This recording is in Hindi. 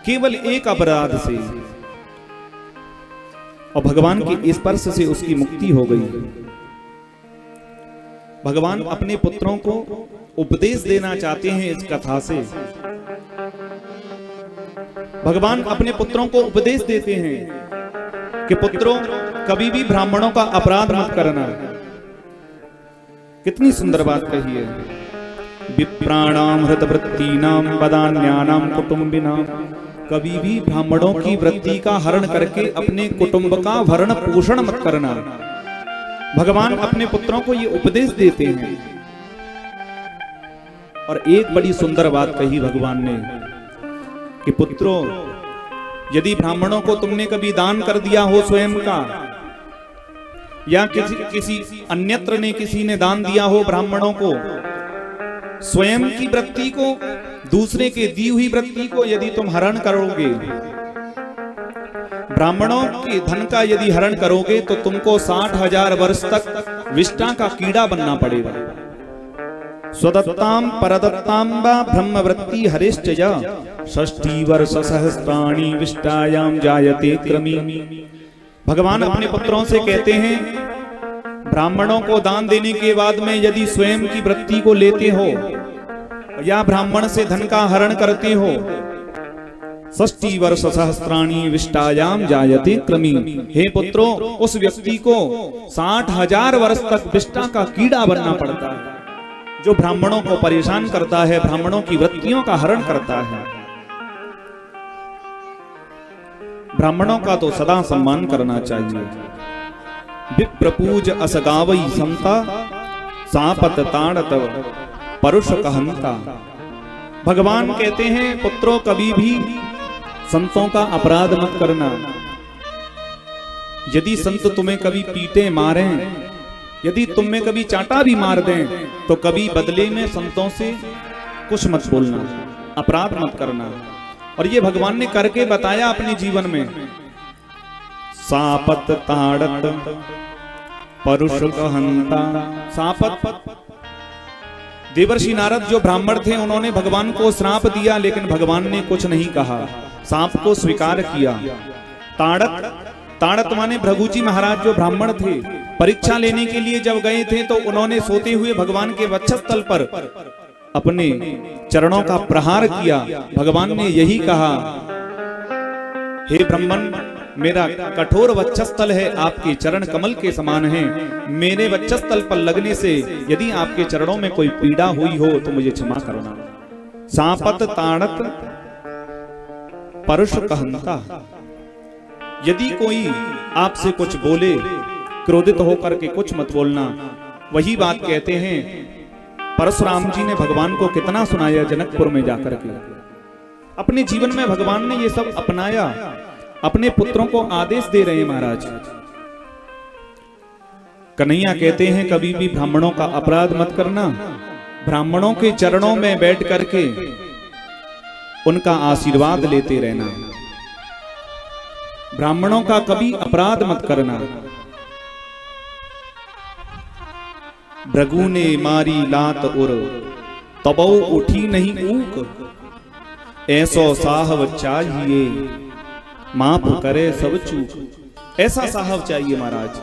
केवल एक अपराध से, और भगवान के स्पर्श से उसकी मुक्ति हो गई। भगवान अपने पुत्रों को उपदेश देना चाहते हैं इस कथा से। भगवान अपने पुत्रों को उपदेश देते हैं कि पुत्रों, कभी भी ब्राह्मणों का अपराध मत करना। कितनी सुंदर बात कही है। विप्राणाम हृतवृत्तीनाम वदान्यानाम कुटुंबिनाम, कभी भी ब्राह्मणों की वृत्ति का हरण करके अपने कुटुंब का भरण पोषण मत करना। भगवान अपने पुत्रों को ये उपदेश देते हैं। और एक बड़ी सुंदर बात कही भगवान ने कि पुत्रों, यदि ब्राह्मणों को तुमने कभी दान कर दिया हो स्वयं का, या किसी अन्यत्र ने किसी ने दान दिया हो ब्राह्मणों को, स्वयं की वृत्ति को, दूसरे के दी हुई वृत्ति को यदि तुम हरण करोगे, ब्राह्मणों के धन का यदि हरण करोगे, तो तुमको 60,000 वर्ष तक विष्टा का कीड़ा बनना पड़ेगा। स्वदत्ताम परदत्ताम वा ब्रह्मवृत्ति हरिश्चया 60 वर्ष सहस्राणि विष्टायाम जायते क्रमी। भगवान अपने पुत्रों से कहते हैं, ब्राह्मणों को दान देने के बाद में यदि स्वयं की वृत्ति को लेते हो या ब्राह्मण से धन का हरण करते हो, 60 वर्ष सहस्राणि विष्टायाम जायते क्रमी। हे पुत्रों, उस व्यक्ति को 60,000 वर्ष तक विष्टा का कीड़ा बनना पड़ता है, जो ब्राह्मणों को परेशान करता है, ब्राह्मणों की वृत्तियों का हरण करता है। ब्राह्मणों का तो सदा सम्मान करना चाहिए। विप्रपूज असगावई समता सापत ताड़त परुष कहंता। भगवान कहते हैं, पुत्रों, कभी भी संतों का अपराध मत करना। यदि संत तुम्हें कभी पीटे मारें, यदि तुम में कभी चांटा भी मार दें, तो कभी बदले में संतों से कुछ मत बोलना, अपराध मत करना। और ये भगवान ने करके बताया अपने जीवन में। सापत ताड़त परुष कहंता। सापत, देवर्षि नारद जो ब्राह्मण थे, उन्होंने भगवान को श्राप दिया, लेकिन भगवान ने कुछ नहीं कहा, सांप को स्वीकार किया। ताड़त, ताड़त माने भृगुजी महाराज जो ब्राह्मण थे, परीक्षा लेने के लिए जब गए थे, तो उन्होंने सोते हुए भगवान के वक्षस्थल पर अपने चरणों का प्रहार किया। भगवान ने यही कहा, हे ब्राह्मण, मेरा कठोर वक्षस्थल है, आपके चरण कमल के समान हैं। मेरे वक्षस्थल पर लगने से यदि आपके चरणों में कोई पीड़ा हुई हो तो मुझे क्षमा करना। सापत ताड़त परुष कहंता। यदि कोई आपसे कुछ बोले, क्रोधित होकर के कुछ मत बोलना। वही बात कहते हैं, परशुराम जी ने भगवान को कितना सुनाया जनकपुर में जाकर के। अपने जीवन में भगवान ने ये सब अपनाया, अपने पुत्रों को आदेश दे रहे हैं महाराज। कन्हैया कहते हैं, कभी भी ब्राह्मणों का अपराध मत करना। ब्राह्मणों के चरणों में बैठ करके उनका आशीर्वाद लेते रहना। ब्राह्मणों का कभी अपराध मत करना। भृगु ने मारी लात उर, तबौ उठी नहीं ऊक। ऐसो साहब चाहिए, माफ करे सब चूक। ऐसा साहब चाहिए महाराज।